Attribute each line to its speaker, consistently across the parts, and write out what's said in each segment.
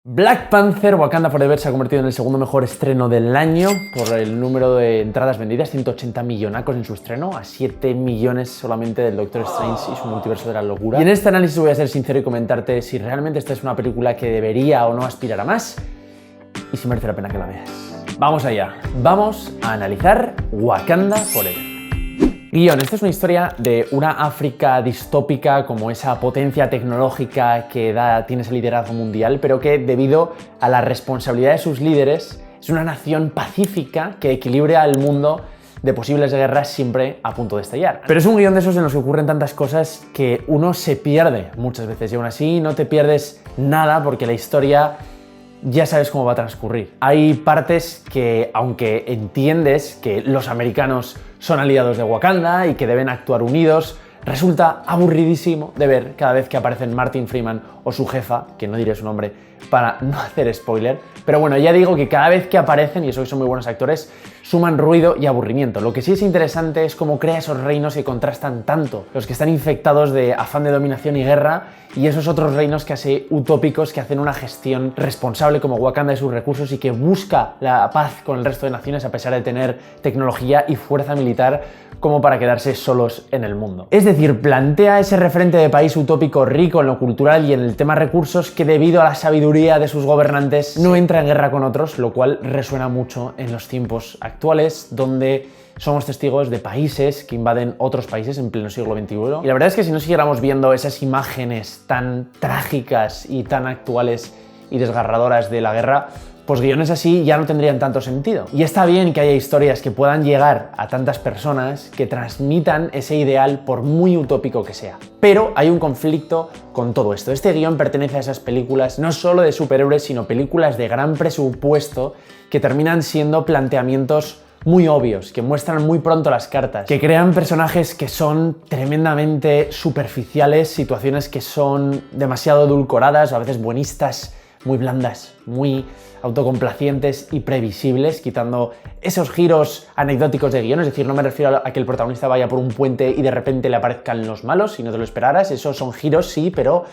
Speaker 1: Black Panther Wakanda Forever se ha convertido en el segundo mejor estreno del año por el número de entradas vendidas, 180 millonacos en su estreno, a 7 millones solamente del Doctor Strange y su multiverso de la locura. Y en este análisis voy a ser sincero y comentarte si realmente esta es una película que debería o no aspirar a más y si merece la pena que la veas. Vamos allá, vamos a analizar Wakanda Forever. Guión, esta es una historia de una África distópica como esa potencia tecnológica que tiene ese liderazgo mundial, pero que debido a la responsabilidad de sus líderes es una nación pacífica que equilibra el mundo de posibles guerras siempre a punto de estallar. Pero es un guión de esos en los que ocurren tantas cosas que uno se pierde muchas veces y aún así no te pierdes nada porque la historia ya sabes cómo va a transcurrir. Hay partes que, aunque entiendes que los americanos son aliados de Wakanda y que deben actuar unidos, resulta aburridísimo de ver cada vez que aparecen Martin Freeman o su jefa, que no diré su nombre para no hacer spoiler, pero bueno, ya digo que cada vez que aparecen, y eso que son muy buenos actores, suman ruido y aburrimiento. Lo que sí es interesante es cómo crea esos reinos que contrastan tanto, los que están infectados de afán de dominación y guerra, y esos otros reinos casi utópicos que hacen una gestión responsable como Wakanda de sus recursos y que busca la paz con el resto de naciones a pesar de tener tecnología y fuerza militar como para quedarse solos en el mundo. Es decir, plantea ese referente de país utópico rico en lo cultural y en el tema recursos que debido a la sabiduría de sus gobernantes no entra en guerra con otros, lo cual resuena mucho en los tiempos actuales donde somos testigos de países que invaden otros países en pleno siglo XXI. Y la verdad es que si no siguiéramos viendo esas imágenes tan trágicas y tan actuales y desgarradoras de la guerra, pues guiones así ya no tendrían tanto sentido. Y está bien que haya historias que puedan llegar a tantas personas que transmitan ese ideal por muy utópico que sea. Pero hay un conflicto con todo esto. Este guión pertenece a esas películas no solo de superhéroes, sino películas de gran presupuesto que terminan siendo planteamientos muy obvios, que muestran muy pronto las cartas, que crean personajes que son tremendamente superficiales, situaciones que son demasiado edulcoradas o a veces buenistas, muy blandas, muy autocomplacientes y previsibles, quitando esos giros anecdóticos de guión. Es decir, no me refiero a que el protagonista vaya por un puente y de repente le aparezcan los malos, si no te lo esperaras. Esos son giros, sí, pero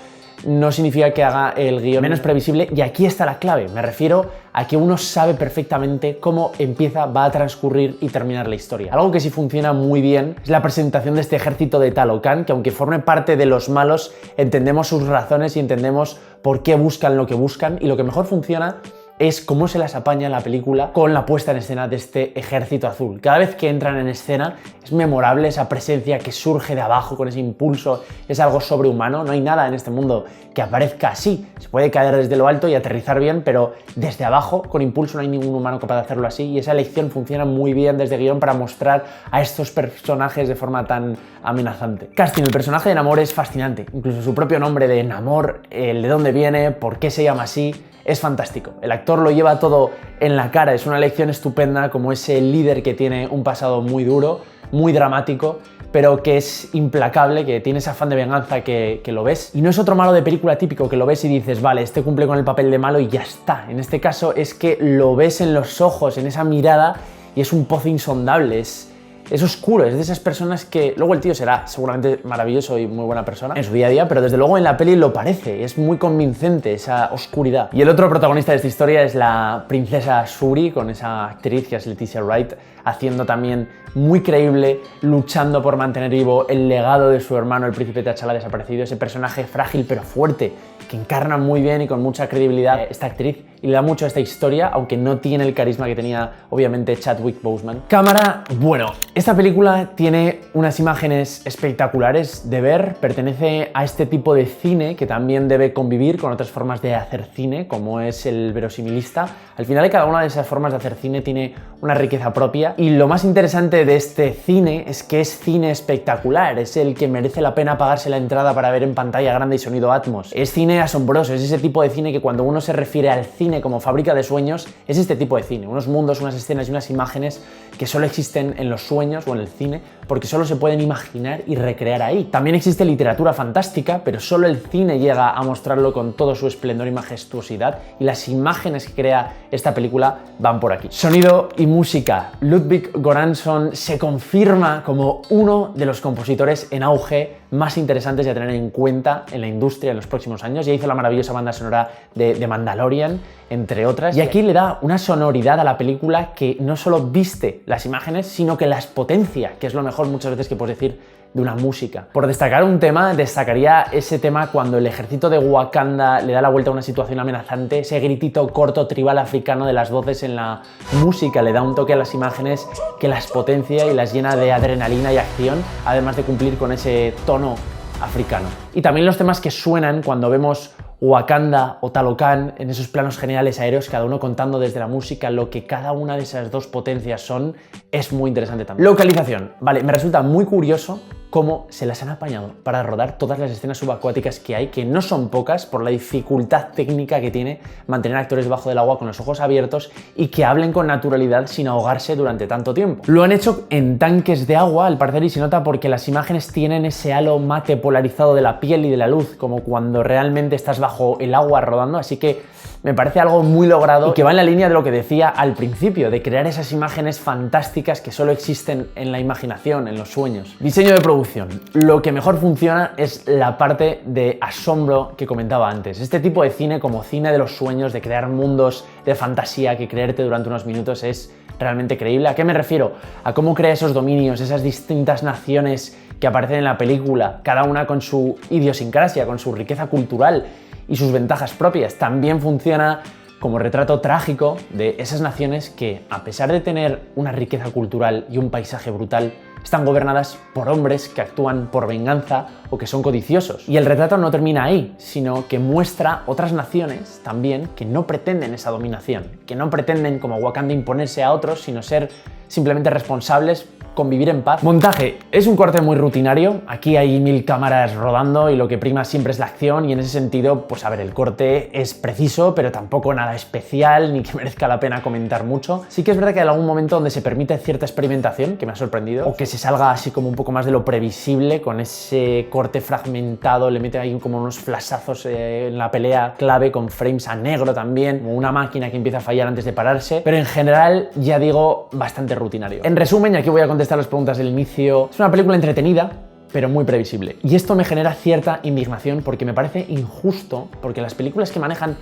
Speaker 1: no significa que haga el guión menos previsible. Y aquí está la clave. Me refiero a que uno sabe perfectamente cómo empieza, va a transcurrir y terminar la historia. Algo que sí funciona muy bien es la presentación de este ejército de Talocan, que aunque forme parte de los malos, entendemos sus razones y entendemos por qué buscan lo que buscan. Y lo que mejor funciona es cómo se las apaña la película con la puesta en escena de este ejército azul. Cada vez que entran en escena es memorable esa presencia que surge de abajo con ese impulso, es algo sobrehumano. No hay nada en este mundo que aparezca así. Se puede caer desde lo alto y aterrizar bien, pero desde abajo, con impulso, no hay ningún humano capaz de hacerlo así, y esa elección funciona muy bien desde guión para mostrar a estos personajes de forma tan amenazante. Casting, el personaje de Namor es fascinante, incluso su propio nombre de Namor, el de dónde viene, por qué se llama así, es fantástico. El actor lo lleva todo en la cara, es una elección estupenda como ese líder que tiene un pasado muy duro, muy dramático, pero que es implacable, que tiene ese afán de venganza que lo ves. Y no es otro malo de película típico que lo ves y dices, vale, este cumple con el papel de malo y ya está. En este caso es que lo ves en los ojos, en esa mirada, y es un pozo insondable, es oscuro, es de esas personas que luego el tío será seguramente maravilloso y muy buena persona en su día a día, pero desde luego en la peli lo parece, es muy convincente esa oscuridad. Y el otro protagonista de esta historia es la princesa Shuri, con esa actriz que es Leticia Wright, haciendo también muy creíble, luchando por mantener vivo el legado de su hermano, el príncipe T'Challa desaparecido, ese personaje frágil pero fuerte, que encarna muy bien y con mucha credibilidad esta actriz y le da mucho a esta historia, aunque no tiene el carisma que tenía obviamente Chadwick Boseman. Cámara, bueno, esta película tiene unas imágenes espectaculares de ver, pertenece a este tipo de cine que también debe convivir con otras formas de hacer cine, como es el verosimilista. Al final cada una de esas formas de hacer cine tiene una riqueza propia, y lo más interesante de este cine es que es cine espectacular, es el que merece la pena pagarse la entrada para ver en pantalla grande y sonido Atmos. Es cine asombroso, es ese tipo de cine que cuando uno se refiere al cine como fábrica de sueños, es este tipo de cine, unos mundos, unas escenas y unas imágenes que solo existen en los sueños o en el cine, porque solo se pueden imaginar y recrear ahí. También existe literatura fantástica, pero solo el cine llega a mostrarlo con todo su esplendor y majestuosidad, y las imágenes que crea esta película van por aquí. Sonido y música. Ludwig Göransson se confirma como uno de los compositores en auge más interesantes y a tener en cuenta en la industria en los próximos años. Ya hizo la maravillosa banda sonora de Mandalorian, entre otras. Y aquí le da una sonoridad a la película que no solo viste las imágenes, sino que las potencia, que es lo mejor muchas veces que puedes decir de una música. Por destacar un tema, destacaría ese tema cuando el ejército de Wakanda le da la vuelta a una situación amenazante, ese gritito corto tribal africano de las voces en la música le da un toque a las imágenes que las potencia y las llena de adrenalina y acción, además de cumplir con ese tono africano. Y también los temas que suenan cuando vemos Wakanda o Talocan en esos planos generales aéreos, cada uno contando desde la música lo que cada una de esas dos potencias son, es muy interesante también. Localización. Vale, me resulta muy curioso cómo se las han apañado para rodar todas las escenas subacuáticas que hay, que no son pocas por la dificultad técnica que tiene mantener actores debajo del agua con los ojos abiertos y que hablen con naturalidad sin ahogarse durante tanto tiempo. Lo han hecho en tanques de agua, al parecer, y se nota porque las imágenes tienen ese halo mate polarizado de la piel y de la luz, como cuando realmente estás bajo el agua rodando, así que me parece algo muy logrado y que va en la línea de lo que decía al principio, de crear esas imágenes fantásticas que solo existen en la imaginación, en los sueños. Diseño de producción. Lo que mejor funciona es la parte de asombro que comentaba antes. Este tipo de cine, como cine de los sueños, de crear mundos de fantasía que creerte durante unos minutos, es realmente creíble. ¿A qué me refiero? A cómo crea esos dominios, esas distintas naciones que aparecen en la película, cada una con su idiosincrasia, con su riqueza cultural y sus ventajas propias. También funciona como retrato trágico de esas naciones que, a pesar de tener una riqueza cultural y un paisaje brutal, están gobernadas por hombres que actúan por venganza o que son codiciosos. Y el retrato no termina ahí, sino que muestra otras naciones también que no pretenden esa dominación, que no pretenden, como Wakanda, imponerse a otros, sino ser simplemente responsables, convivir en paz. Montaje. Es un corte muy rutinario. Aquí hay 1000 cámaras rodando y lo que prima siempre es la acción, y en ese sentido, pues a ver, el corte es preciso, pero tampoco nada especial ni que merezca la pena comentar mucho. Sí que es verdad que hay algún momento donde se permite cierta experimentación, que me ha sorprendido, o que se salga así como un poco más de lo previsible, con ese corte fragmentado, le mete ahí como unos flashazos en la pelea clave, con frames a negro también, como una máquina que empieza a fallar antes de pararse, pero en general, ya digo, bastante rutinario. En resumen, y aquí voy a contestar las preguntas del inicio, es una película entretenida, pero muy previsible. Y esto me genera cierta indignación porque me parece injusto, porque las películas que manejan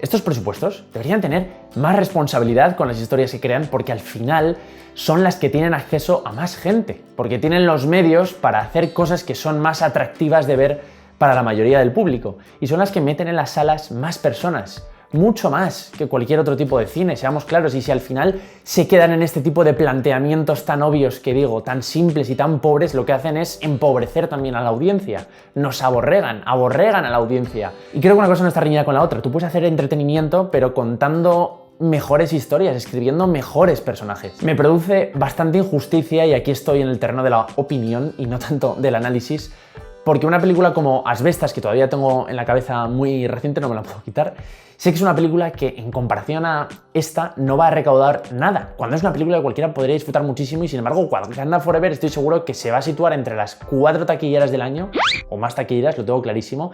Speaker 1: estos presupuestos deberían tener más responsabilidad con las historias que crean, porque al final son las que tienen acceso a más gente, porque tienen los medios para hacer cosas que son más atractivas de ver para la mayoría del público, y son las que meten en las salas más personas. Mucho más que cualquier otro tipo de cine, seamos claros, y si al final se quedan en este tipo de planteamientos tan obvios que digo, tan simples y tan pobres, lo que hacen es empobrecer también a la audiencia, nos aborregan a la audiencia. Y creo que una cosa no está reñida con la otra. Tú puedes hacer entretenimiento, pero contando mejores historias, escribiendo mejores personajes. Me produce bastante injusticia, y aquí estoy en el terreno de la opinión y no tanto del análisis, porque una película como Asbestas, que todavía tengo en la cabeza muy reciente, no me la puedo quitar, sé que es una película que en comparación a esta no va a recaudar nada, cuando es una película que cualquiera podría disfrutar muchísimo, y sin embargo Wakanda Forever estoy seguro que se va a situar entre las 4 taquilleras del año, o más taquilleras, lo tengo clarísimo.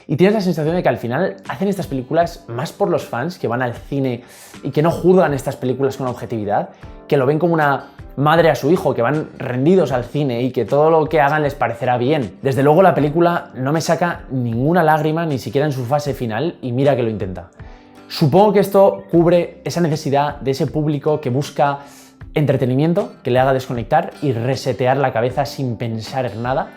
Speaker 1: Y tienes la sensación de que al final hacen estas películas más por los fans que van al cine y que no juzgan estas películas con objetividad, que lo ven como una madre a su hijo, que van rendidos al cine y que todo lo que hagan les parecerá bien. Desde luego la película no me saca ninguna lágrima, ni siquiera en su fase final, y mira que lo intenta. Supongo que esto cubre esa necesidad de ese público que busca entretenimiento, que le haga desconectar y resetear la cabeza sin pensar en nada.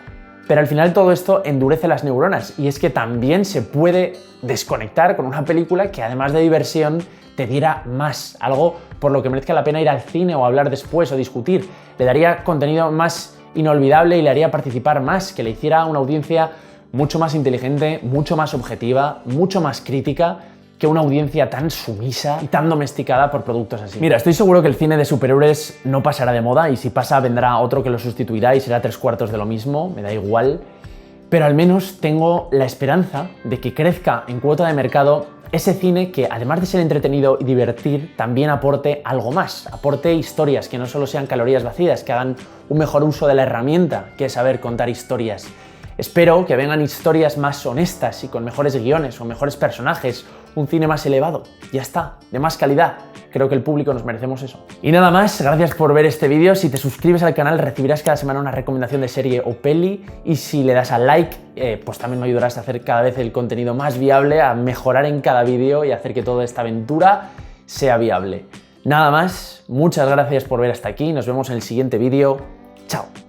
Speaker 1: Pero al final todo esto endurece las neuronas, y es que también se puede desconectar con una película que, además de diversión, te diera más, algo por lo que merezca la pena ir al cine o hablar después o discutir. Le daría contenido más inolvidable y le haría participar más, que le hiciera a una audiencia mucho más inteligente, mucho más objetiva, mucho más crítica, que una audiencia tan sumisa y tan domesticada por productos así. Mira, estoy seguro que el cine de superhéroes no pasará de moda, y si pasa vendrá otro que lo sustituirá y será 3/4 de lo mismo, me da igual, pero al menos tengo la esperanza de que crezca en cuota de mercado ese cine que, además de ser entretenido y divertir, también aporte algo más, aporte historias que no solo sean calorías vacías, que hagan un mejor uso de la herramienta que es saber contar historias. Espero que vengan historias más honestas y con mejores guiones o mejores personajes, un cine más elevado, ya está, de más calidad. Creo que el público nos merecemos eso. Y nada más, gracias por ver este vídeo. Si te suscribes al canal recibirás cada semana una recomendación de serie o peli, y si le das al like, pues también me ayudarás a hacer cada vez el contenido más viable, a mejorar en cada vídeo y hacer que toda esta aventura sea viable. Nada más, muchas gracias por ver hasta aquí, nos vemos en el siguiente vídeo. Chao.